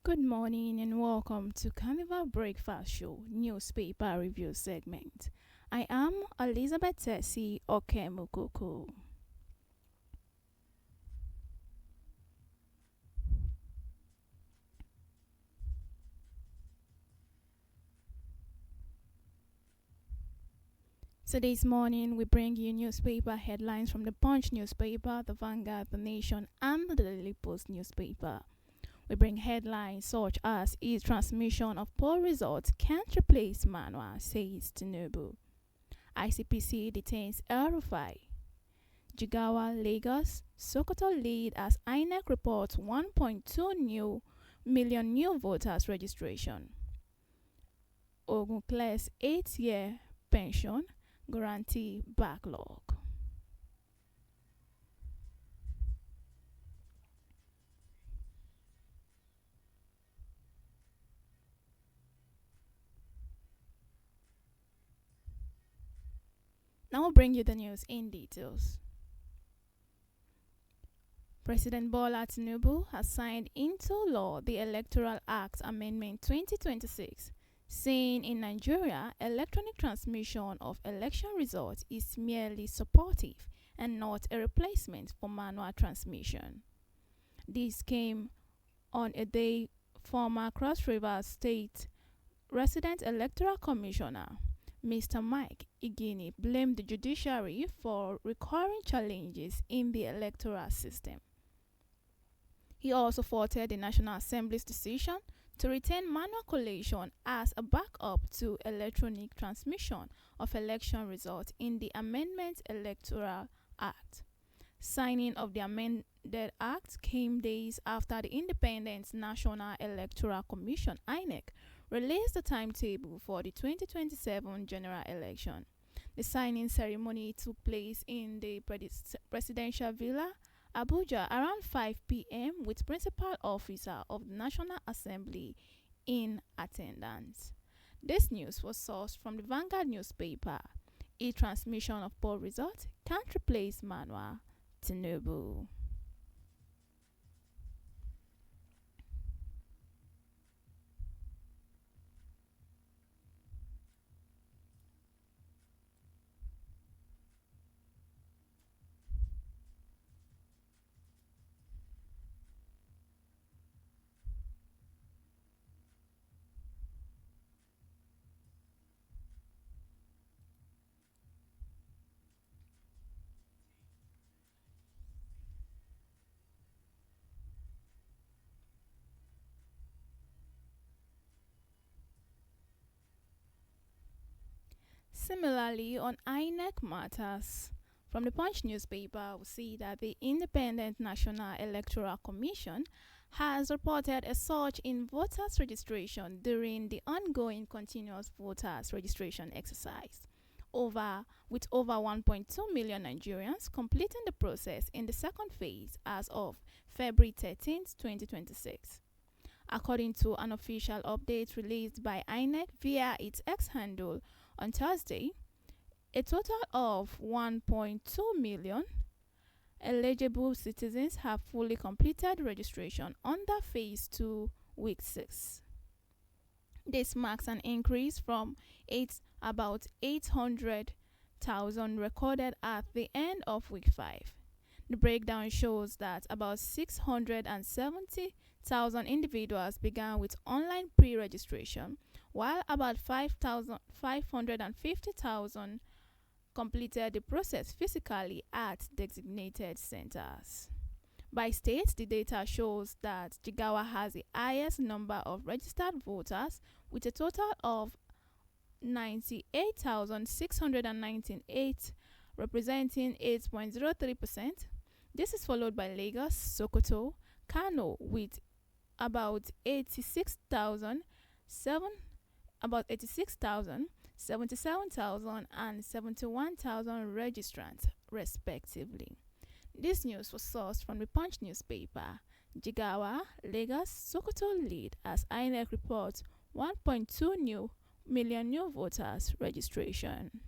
Good morning and welcome to Carnival Breakfast Show newspaper review segment. I am Elizabeth Tessy Okemukoko. So this morning we bring you newspaper headlines from the Punch newspaper, the Vanguard, the Nation and the Daily Post newspaper. We bring headlines such as e-transmission of poll results can't replace manual, says Tinubu. ICPC detains El Rufai. Jigawa, Lagos, Sokoto lead as INEC reports 1.2 million new voters registration. Ogun clears 8-year pension guarantee backlog. Now I'll bring you the news in details. President Bola Tinubu has signed into law the Electoral Act Amendment 2026, saying in Nigeria, electronic transmission of election results is merely supportive and not a replacement for manual transmission. This came on a day former Cross River State Resident Electoral Commissioner Mr. Mike Igini blamed the judiciary for recurring challenges in the electoral system. He also faulted the National Assembly's decision to retain manual collation as a backup to electronic transmission of election results in the Amendment Electoral Act. Signing of the amended act came days after the Independent National Electoral Commission (INEC) released the timetable for the 2027 general election. The signing ceremony took place in the Presidential Villa, Abuja, around 5 p.m. with Principal Officer of the National Assembly in attendance. This news was sourced from the Vanguard newspaper. E-transmission of poll results can't replace manual. Tinubu. Similarly, on INEC matters, from the Punch newspaper, we see that the Independent National Electoral Commission has reported a surge in voters' registration during the ongoing continuous voters registration exercise. With over 1.2 million Nigerians completing the process in the second phase as of February 13, 2026. According to an official update released by INEC via its X handle on Thursday, a total of 1.2 million eligible citizens have fully completed registration under Phase 2, Week 6. This marks an increase from about 800,000 recorded at the end of Week 5. The breakdown shows that about 670,000 individuals began with online pre-registration, while about 550,000 completed the process physically at designated centers. By state, the data shows that Jigawa has the highest number of registered voters with a total of 98,698, representing 8.03%. This is followed by Lagos, Sokoto, Kano with about 86,000, 77,000 and 71,000 registrants, respectively. This news was sourced from the Punch newspaper. Jigawa, Lagos, Sokoto lead as INEC reports 1.2 million new voters registration.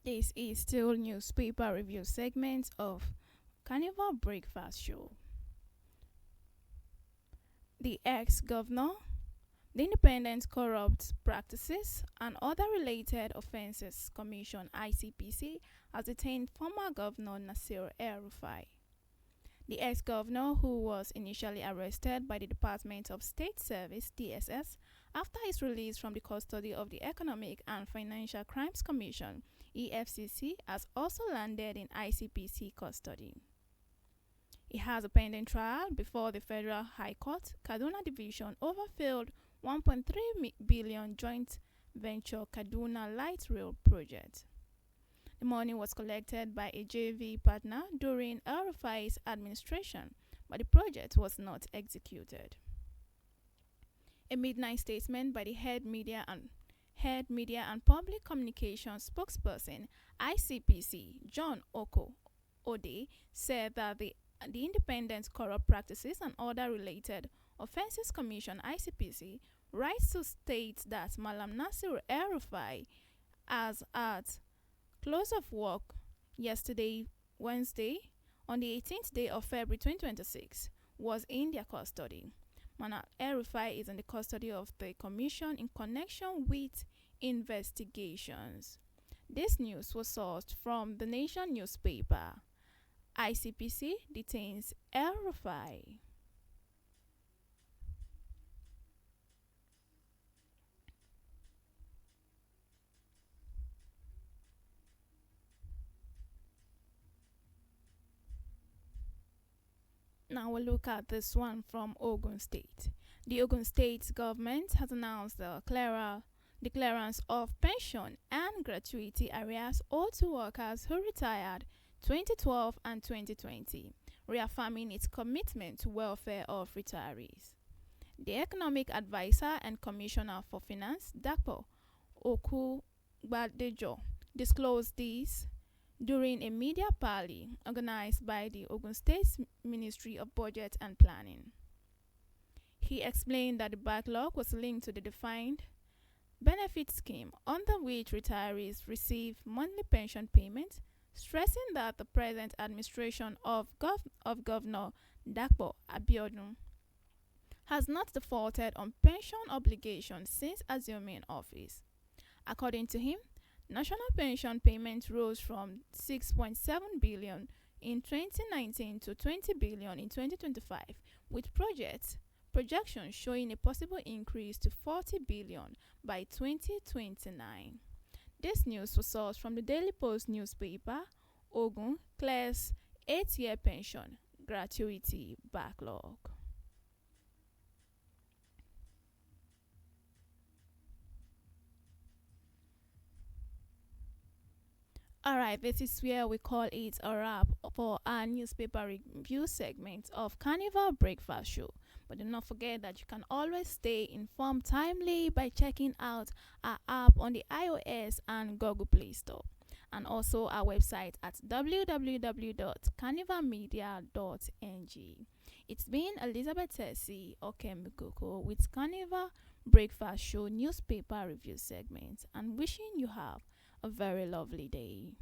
This is still newspaper review segment of Carnival Breakfast Show. The ex-governor, the Independent Corrupt Practices and Other Related Offences Commission (ICPC) has detained former Governor Nasir El-Rufai. The ex-governor, who was initially arrested by the Department of State Service (DSS) after his release from the custody of the Economic and Financial Crimes Commission (EFCC), has also landed in ICPC custody. He has a pending trial before the Federal High Court, Kaduna Division, over failed 1.3 billion joint venture Kaduna Light Rail project. The money was collected by a JV partner during El-Rufai's administration, but the project was not executed. A midnight statement by the head media and public communications spokesperson ICPC, John Ode, said that the Independent Corrupt Practices and Other Related Offences Commission (ICPC) writes to state that Malam Nasir El-Rufai, as at close of work yesterday, Wednesday, on the 18th day of February 2026, was in their custody. Malam El-Rufai is in the custody of the Commission in connection with investigations. This news was sourced from the Nation newspaper. ICPC detains El-Rufai. Now we'll look at this one from Oyo State. The Oyo State government has announced the clearance of pension and gratuity arrears owed to workers who retired 2012 and 2020, reaffirming its commitment to welfare of retirees. The Economic Advisor and Commissioner for Finance, Dapo Okugbadejo, disclosed this during a media parley organized by the Oyo State Ministry of Budget and Planning. He explained that the backlog was linked to the defined benefit scheme under which retirees receive monthly pension payments, stressing that the present administration of Governor Dapo Abiodun has not defaulted on pension obligations since assuming office. According to him, national pension payments rose from 6.7 billion in 2019 to 20 billion in 2025, with projections showing a possible increase to 40 billion by 2029. This news was sourced from the Daily Post newspaper. Ogun clears 8-year pension gratuity backlog. Alright, this is where we call it a wrap for our newspaper review segment of Carnival Breakfast Show. But do not forget that you can always stay informed timely by checking out our app on the iOS and Google Play Store, and also our website at www.carnivalmedia.ng. It's been Elizabeth Tessy Okemikoko with Carnival Breakfast Show newspaper review segment, and wishing you have a very lovely day.